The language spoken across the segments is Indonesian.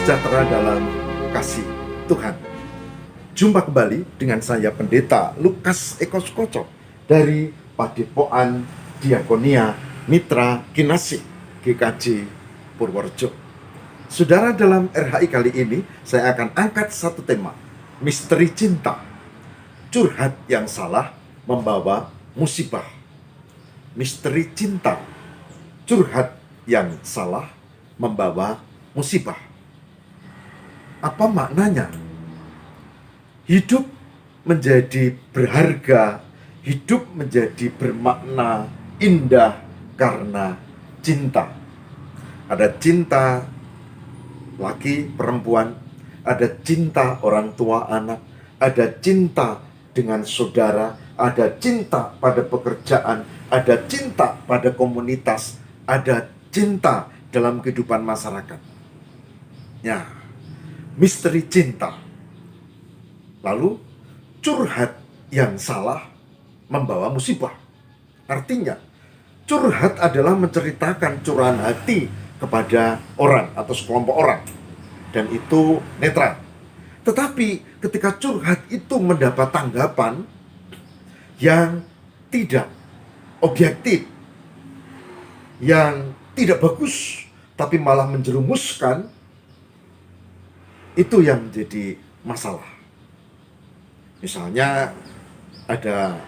sejahtera dalam kasih Tuhan. Jumpa kembali dengan saya Pendeta Lukas Eko Sukoco dari Padepokan Diakonia Mitra Kinasih GKJ Purworejo. Saudara, dalam RHI kali ini saya akan angkat satu tema, misteri cinta. Curhat yang salah membawa musibah. Misteri cinta. Curhat yang salah membawa musibah. Apa maknanya? Hidup menjadi berharga, hidup menjadi bermakna indah karena cinta. Ada cinta laki perempuan, ada cinta orang tua anak, ada cinta dengan saudara, ada cinta pada pekerjaan, ada cinta pada komunitas, ada cinta dalam kehidupan masyarakat. Ya, misteri cinta. Lalu, curhat yang salah membawa musibah. Artinya, curhat adalah menceritakan curahan hati kepada orang atau sekelompok orang. Dan itu netral. Tetapi ketika curhat itu mendapat tanggapan yang tidak objektif, yang tidak bagus, tapi malah menjerumuskan, itu yang menjadi masalah. Misalnya ada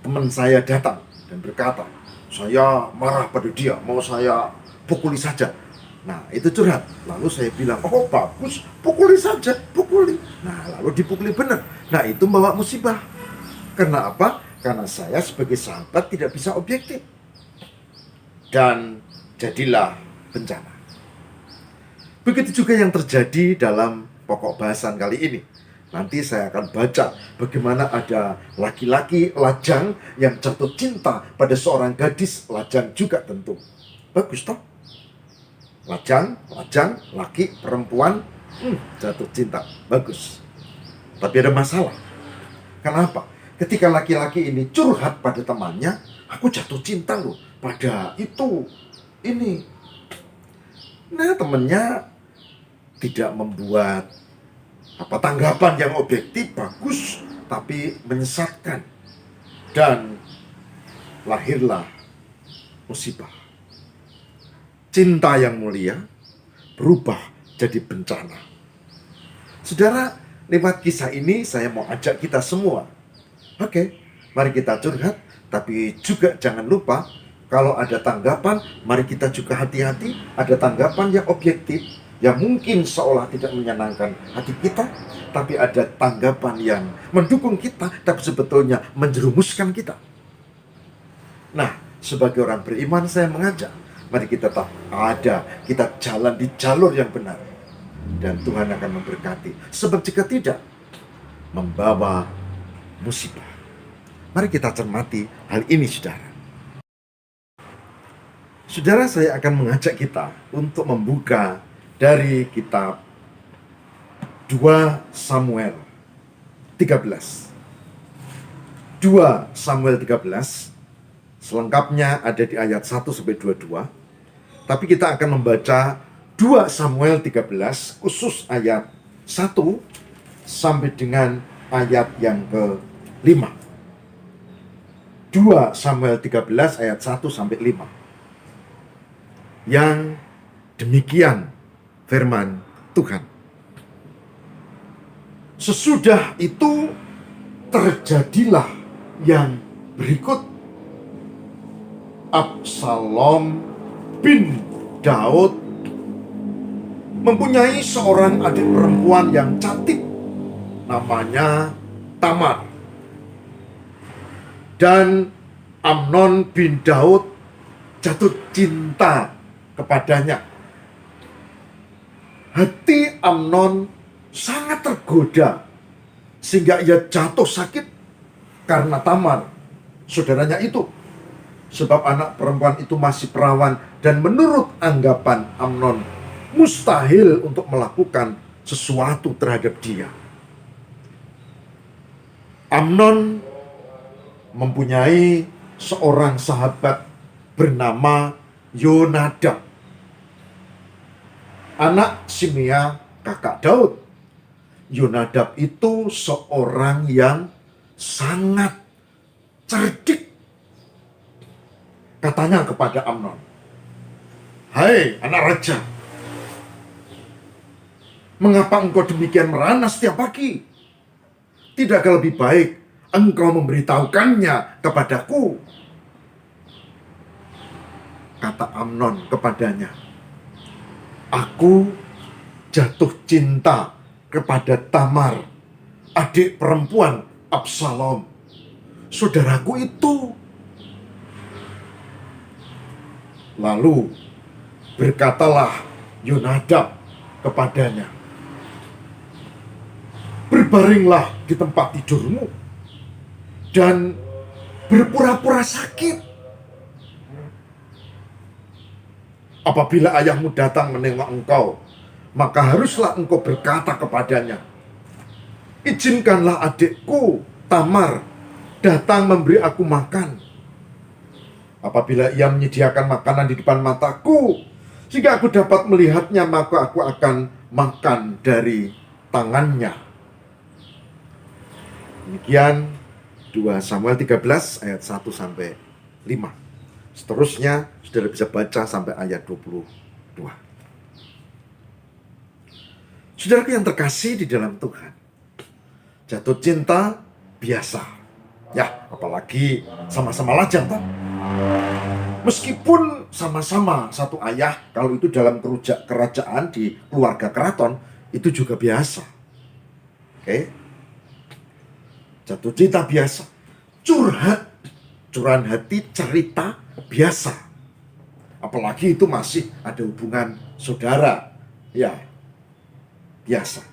teman saya datang dan berkata, saya marah pada dia, mau saya pukuli saja. Nah, itu curhat. Lalu saya bilang, oh bagus, pukuli saja, pukuli. Nah, lalu dipukuli benar. Nah, itu membawa musibah. Karena apa? Karena saya sebagai sahabat tidak bisa objektif. Dan jadilah bencana. Begitu juga yang terjadi dalam pokok bahasan kali ini. Nanti saya akan baca bagaimana ada laki-laki lajang yang jatuh cinta pada seorang gadis lajang juga tentu. Bagus toh? Lajang, laki, perempuan, jatuh cinta. Bagus. Tapi ada masalah. Kenapa? Ketika laki-laki ini curhat pada temannya, aku jatuh cinta loh pada ini. Nah, temannya tidak membuat tanggapan yang objektif, bagus, tapi menyesatkan. Dan lahirlah musibah. Cinta yang mulia berubah jadi bencana. Saudara, lewat kisah ini saya mau ajak kita semua. Oke, mari kita curhat, tapi juga jangan lupa kalau ada tanggapan, mari kita juga hati-hati. Ada tanggapan yang objektif, yang mungkin seolah tidak menyenangkan hati kita, tapi ada tanggapan yang mendukung kita, tapi sebetulnya menjerumuskan kita. Nah, sebagai orang beriman saya mengajak, mari kita kita jalan di jalur yang benar. Dan Tuhan akan memberkati. Sebab jika tidak, membawa musibah. Mari kita cermati hal ini, saudara. Saudara, saya akan mengajak kita untuk membuka dari kitab 2 Samuel 13. 2 Samuel 13 selengkapnya ada di ayat 1-22. Tapi kita akan membaca 2 Samuel 13 khusus ayat 1 sampai dengan ayat yang ke-5. 2 Samuel 13 ayat 1-5. Yang demikian firman Tuhan. Sesudah itu terjadilah yang berikut. Absalom bin Daud mempunyai seorang adik perempuan yang cantik, namanya Tamar. Dan Amnon bin Daud jatuh cinta kepadanya. Hati Amnon sangat tergoda sehingga ia jatuh sakit karena Tamar, saudaranya itu. Sebab anak perempuan itu masih perawan dan menurut anggapan Amnon mustahil untuk melakukan sesuatu terhadap dia. Amnon mempunyai seorang sahabat bernama Yonadab. anak Simea, kakak Daud. Yonadab itu seorang yang sangat cerdik. Katanya kepada Amnon, "Hai anak raja, mengapa engkau demikian merana setiap pagi? Tidakkah lebih baik engkau memberitahukannya kepadaku?" Kata Amnon kepadanya, "Aku jatuh cinta kepada Tamar, adik perempuan Absalom, saudaraku itu." Lalu berkatalah Yonadab kepadanya, "Berbaringlah di tempat tidurmu dan berpura-pura sakit. Apabila ayahmu datang menengok engkau, maka haruslah engkau berkata kepadanya, 'Izinkanlah adikku Tamar datang memberi aku makan. Apabila ia menyediakan makanan di depan mataku, jika aku dapat melihatnya, maka aku akan makan dari tangannya.'" Demikian 2 Samuel 13 ayat 1 sampai 5. Seterusnya saudara bisa baca sampai ayat 22. Saudaraku yang terkasih di dalam Tuhan, jatuh cinta biasa. Ya, apalagi sama-sama lajang, toh. Meskipun sama-sama satu ayah, kalau itu dalam kerajaan di keluarga keraton, itu juga biasa. Oke? Jatuh cinta biasa. Curahan hati, cerita biasa. Apalagi itu masih ada hubungan saudara. Ya, biasa.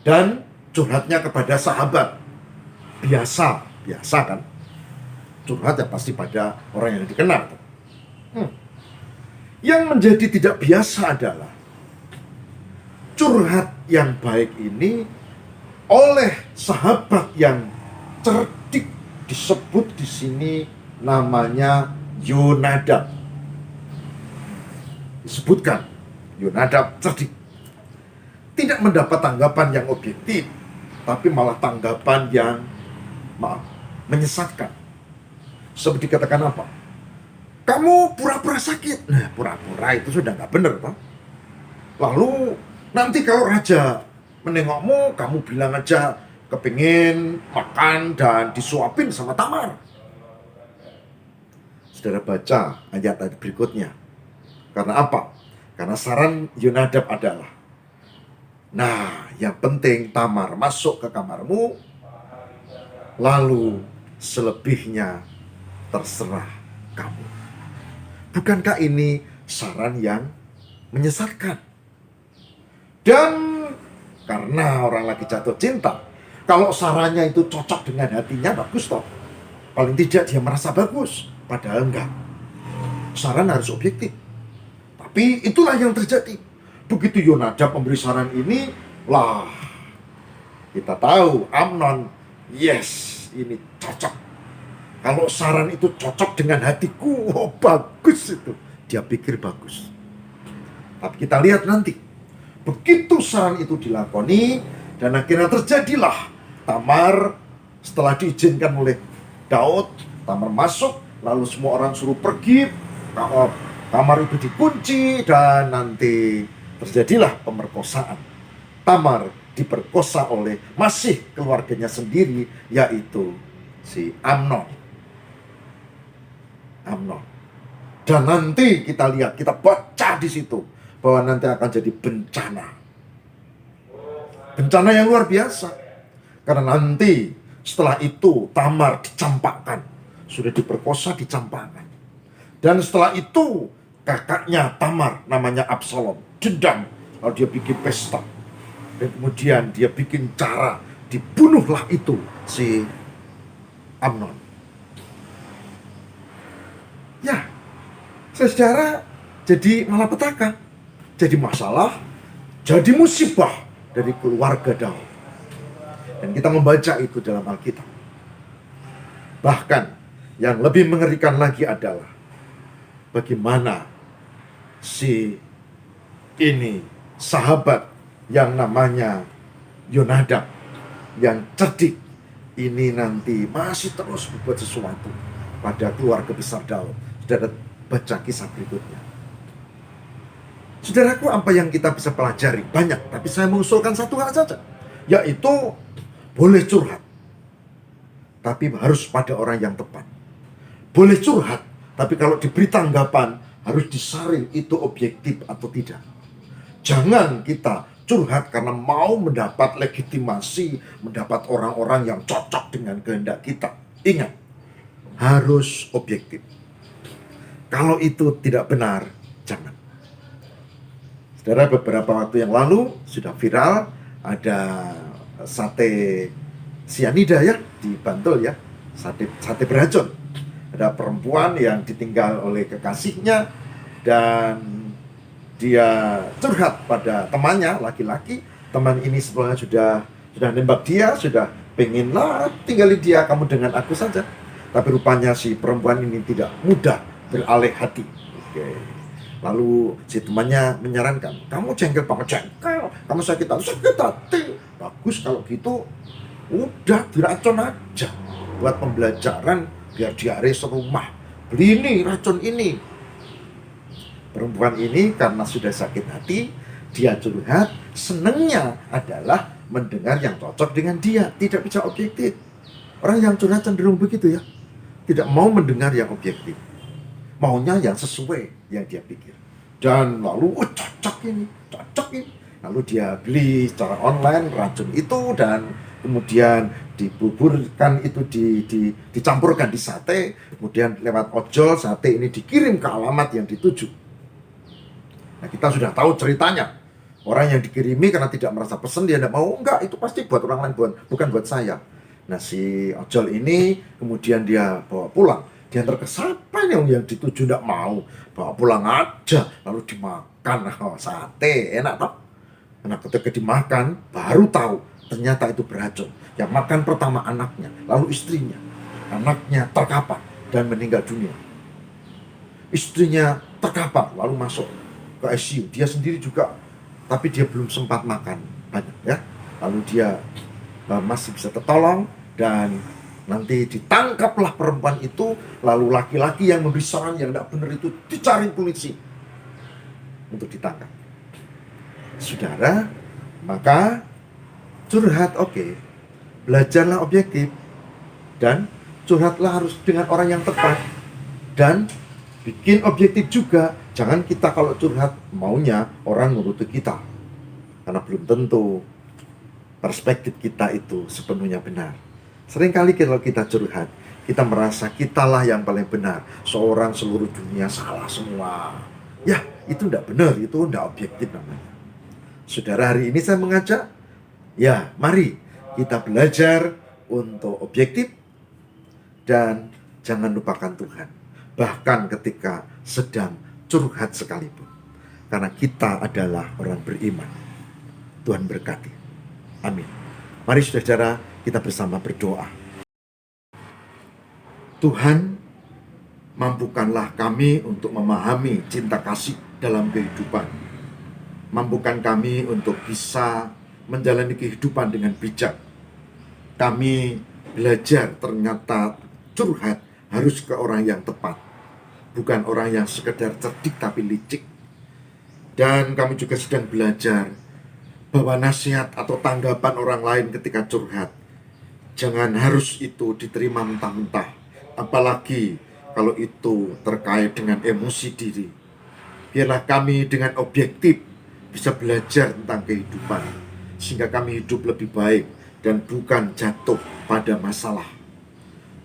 Dan curhatnya kepada sahabat, biasa kan? Curhat ya pasti pada orang yang dikenal. Yang menjadi tidak biasa adalah curhat yang baik ini oleh sahabat yang cerdik, disebut di sini namanya Yonadab. Disebutkan Yonadab cerdik. Tidak mendapat tanggapan yang objektif, tapi malah tanggapan yang menyesatkan. Seperti dikatakan apa? "Kamu pura-pura sakit." Nah, pura-pura itu sudah nggak benar, Pak. Lalu nanti kalau raja menengokmu, kamu bilang aja kepingin makan dan disuapin sama Tamar. Saudara baca ayat-ayat berikutnya. Karena apa? Karena saran Yonadab adalah, nah, yang penting Tamar masuk ke kamarmu, lalu selebihnya terserah kamu. Bukankah ini saran yang menyesatkan? Dan karena orang lagi jatuh cinta, kalau sarannya itu cocok dengan hatinya, bagus toh. Paling tidak dia merasa bagus, padahal enggak. Saran harus objektif. Tapi itulah yang terjadi. Begitu Yonadab memberi saran ini, lah, kita tahu Amnon, yes, ini cocok. Kalau saran itu cocok dengan hatiku, oh bagus itu. Dia pikir bagus. Tapi kita lihat nanti. Begitu saran itu dilakoni, dan akhirnya terjadilah Tamar setelah diizinkan oleh Daud, Tamar masuk, lalu semua orang suruh pergi, kamar itu dikunci, dan nanti terjadilah pemerkosaan. Tamar diperkosa oleh masih keluarganya sendiri, yaitu si Amnon. Dan nanti kita lihat, kita baca di situ bahwa nanti akan jadi bencana. Bencana yang luar biasa. Karena nanti setelah itu Tamar dicampakkan. Sudah diperkosa, dicampakkan. Dan setelah itu kakaknya Tamar namanya Absalom dendam. Lalu dia bikin pesta. Dan kemudian dia bikin cara, dibunuhlah itu si Amnon. Ya, secara jadi malapetaka, jadi masalah, jadi musibah dari keluarga Daud. Dan kita membaca itu dalam Alkitab. Bahkan yang lebih mengerikan lagi adalah bagaimana si ini sahabat yang namanya Yonadab yang cerdik ini nanti masih terus berbuat sesuatu pada keluarga besar Daud. Saudara baca kisah berikutnya. Saudaraku, apa yang kita bisa pelajari? Banyak, tapi saya mengusulkan satu hal saja, yaitu boleh curhat, tapi harus pada orang yang tepat. Boleh curhat, tapi kalau diberi tanggapan harus disaring itu objektif atau tidak. Jangan kita curhat karena mau mendapat legitimasi, mendapat orang-orang yang cocok dengan kehendak kita. Ingat, harus objektif. Kalau itu tidak benar, jangan. Saudara, beberapa waktu yang lalu sudah viral ada sate sianida ya di Bantul ya, sate beracun. Ada perempuan yang ditinggal oleh kekasihnya dan dia curhat pada temannya laki-laki. Teman ini sebenarnya sudah nembak dia, sudah pengen lah tinggalin dia, kamu dengan aku saja. Tapi rupanya si perempuan ini tidak mudah beralih hati. Oke. Lalu si temannya menyarankan, kamu jengkel banget, kamu sakit hati. Bagus kalau gitu, udah diracun aja buat pembelajaran biar diare serumah. Beli ini, racun ini. Perempuan ini karena sudah sakit hati, dia curhat, senengnya adalah mendengar yang cocok dengan dia, tidak bisa objektif. Orang yang curhat cenderung begitu ya, tidak mau mendengar yang objektif, maunya yang sesuai yang dia pikir. Dan lalu cocok ini. Lalu dia beli secara online racun itu dan kemudian dibuburkan itu dicampurkan di sate, kemudian lewat ojol sate ini dikirim ke alamat yang dituju. Nah, kita sudah tahu ceritanya. Orang yang dikirimi karena tidak merasa pesen, dia tidak mau, enggak, itu pasti buat orang lain, bukan buat saya. Nah, si ojol ini kemudian dia bawa pulang. Dia terkesapa yang dituju tidak mau, bawa pulang aja, lalu dimakan. Sate enak toh. Nah, ketika dimakan baru tahu ternyata itu beracun. Yang makan pertama anaknya, lalu istrinya. Anaknya terkapar dan meninggal dunia. Istrinya terkapar lalu masuk ke ICU. Dia sendiri juga, tapi dia belum sempat makan banyak ya. Lalu dia masih bisa tertolong dan nanti ditangkaplah perempuan itu, lalu laki-laki yang memberi saran yang tidak benar itu dicari polisi untuk ditangkap. Saudara, maka curhat oke, belajarlah objektif, dan curhatlah harus dengan orang yang tepat, dan bikin objektif juga. Jangan kita kalau curhat maunya orang nuruti kita, karena belum tentu perspektif kita itu sepenuhnya benar. Seringkali kalau kita curhat, kita merasa kitalah yang paling benar, seorang seluruh dunia salah semua. Ya, itu tidak benar, itu tidak objektif namanya. Saudara, hari ini saya mengajak, ya mari kita belajar untuk objektif dan jangan lupakan Tuhan. Bahkan ketika sedang curhat sekalipun. Karena kita adalah orang beriman. Tuhan berkati. Amin. Mari saudara, kita bersama berdoa. Tuhan, mampukanlah kami untuk memahami cinta kasih dalam kehidupan. Mampukan kami untuk bisa menjalani kehidupan dengan bijak. Kami belajar ternyata curhat harus ke orang yang tepat, bukan orang yang sekedar cerdik tapi licik. Dan kami juga sedang belajar bahwa nasihat atau tanggapan orang lain ketika curhat jangan harus itu diterima mentah-mentah, apalagi kalau itu terkait dengan emosi diri. Biarlah kami dengan objektif bisa belajar tentang kehidupan, sehingga kami hidup lebih baik dan bukan jatuh pada masalah.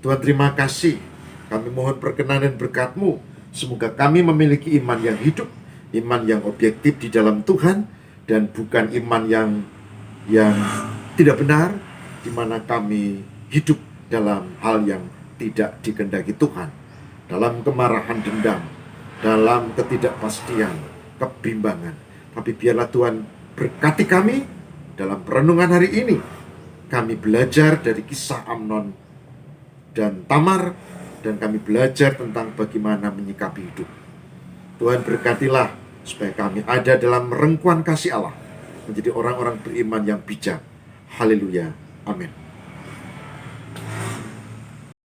Tuhan, terima kasih. Kami mohon perkenan dan berkat-Mu. Semoga kami memiliki iman yang hidup, iman yang objektif di dalam Tuhan, dan bukan iman yang tidak benar, di mana kami hidup dalam hal yang tidak dikehendaki Tuhan, dalam kemarahan dendam, dalam ketidakpastian, kebimbangan. Tapi biarlah Tuhan berkati kami dalam perenungan hari ini. Kami belajar dari kisah Amnon dan Tamar, dan kami belajar tentang bagaimana menyikapi hidup. Tuhan berkatilah supaya kami ada dalam rengkuan kasih Allah, menjadi orang-orang beriman yang bijak. Haleluya. Amin.